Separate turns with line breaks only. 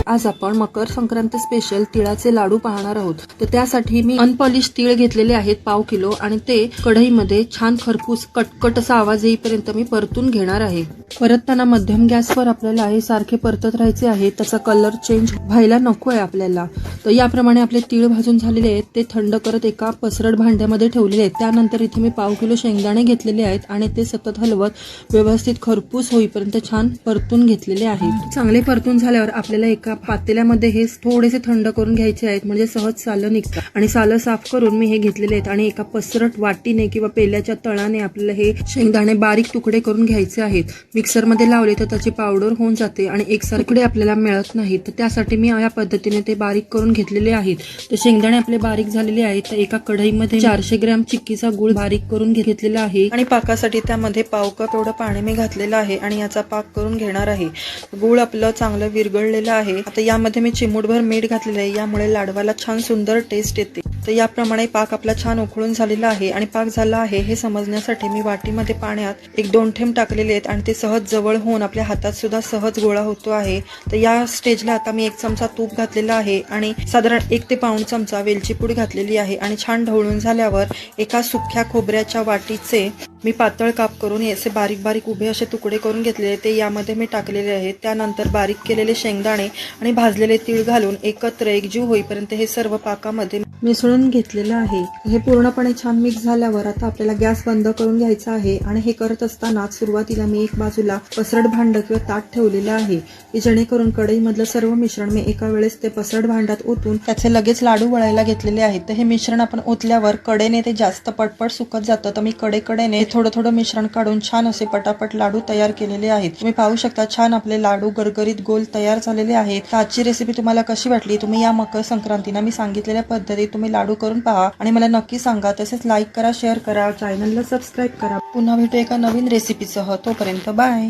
आज आपण मकर संक्रांत स्पेशल तिळाचे लाडू पाहणार आहोत। तर त्यासाठी मी अनपॉलिश तीळ घेतलेले आहेत 1/2 किलो आणि ते कढईमध्ये छान खरपूस कटकट असा आवाज येईपर्यंत मी परतून घेणार आहे। परतताना मध्यम गॅसवर आपल्याला हे सारखे परतत राहायचे आहे, त्याचा कलर चेंज व्हायला नको आहे आपल्याला। तर याप्रमाणे आपले तीळ भाजून झालेले आहेत, ते थंड करत एका पसरट भांड्यामध्ये ठेवलेले आहेत। त्यानंतर इथे मी 1/2 किलो शेंगदाणे घेतलेले आहेत आणि ते सतत हलवत व्यवस्थित खरपूस होईपर्यंत छान परतून घेतलेले आहेत। चांगले परतून झाल्यावर आपल्याला एका पातेल्यामध्ये हे थोडेसे थंड करून घ्यायचे आहेत, म्हणजे सहज सालं निघतात। आणि सालं साफ करून मी हे घेतलेले आहेत आणि एका पसरट वाटीने किंवा पेल्याच्या तळाने आपल्याला हे शेंगदाणे बारीक तुकडे करून घ्यायचे आहेत। मिक्सर मध्ये लावले तर त्याची पावडर होऊन जाते आणि एकसारखे आपल्याला मिळत नाही, तर त्यासाठी मी या पद्धतीने ते बारीक करून घेतलेले आहेत। तर शेंगदाणे आपले बारीक झालेले आहेत, तर एका कढईमध्ये 400 ग्रॅम चिक्कीचा गूळ बारीक करून घेतलेला आहे आणि पाकासाठी त्यामध्ये 1/2 कप एवढं पाणी मी घातलेलं आहे आणि याचा पाक करून घेणार आहे। गूळ आपलं चांगलं विरघळलेलं आहे। आता यामध्ये मी चिमूटभर मीठ घातलेलं आहे, यामुळे लाडवाला छान सुंदर टेस्ट येते। तर याप्रमाणे पाक आपला छान उकळून झालेला आहे आणि पाक झाला आहे हे समजण्यासाठी मी वाटीमध्ये पाण्यात 1-2 थेंब टाकलेले आहेत आणि ते सहज जवळ होऊन आपल्या हातात सुद्धा सहज गोळा होतो आहे। तर या स्टेजला आता मी 1 चमचा तूप घातलेला आहे आणि साधारण 1 ते पाऊण चमचा वेलची पूड घातलेली आहे आणि छान ढवळून झाल्यावर एका सुक्या खोबऱ्याच्या वाटीचे मी पातळ काप करून असे बारीक बारीक उभे असे तुकडे करून घेतलेले ते यामध्ये मी टाकलेले आहेत। त्यानंतर बारीक केलेले शेंगदाणे आणि भाजलेले तीळ घालून एकत्र एकजीव होईपर्यंत हे सर्व पाकामध्ये मिसळून घेतलेलं आहे। हे पूर्णपणे छान मिक्स झाल्यावर आता आपल्याला गॅस बंद करून घ्यायचा आहे आणि हे करत असताना सुरुवातीला मी एक बाजूला पसरट भांड किंवा ताट ठेवलेलं आहे, की जेणेकरून कढईमधलं सर्व मिश्रण मी एका वेळेस ते पसरट भांड्यात ओतून त्याचे लगेच लाडू वळायला घेतलेले आहेत। तर हे मिश्रण आपण ओतल्यावर कडेने ते जास्त पटपट सुकत जातं, तर मी कडेने थोडं थोडं मिश्रण काढून छान असे पटापट लाडू तयार केलेले आहेत। तुम्ही पाहू शकता छान आपले लाडू गरगरीत गोल तयार झालेले आहेत। तर आजची रेसिपी तुम्हाला कशी वाटली? तुम्ही या मकर संक्रांतीला मी सांगितलेल्या पद्धतीत तुम्ही लाडू करून पहा आणि मला नक्की सांगा। तसेच लाईक करा, शेअर करा, चॅनलला सबस्क्राईब करा। पुन्हा भेटू एका नवीन रेसिपीसह, तोपर्यंत बाय।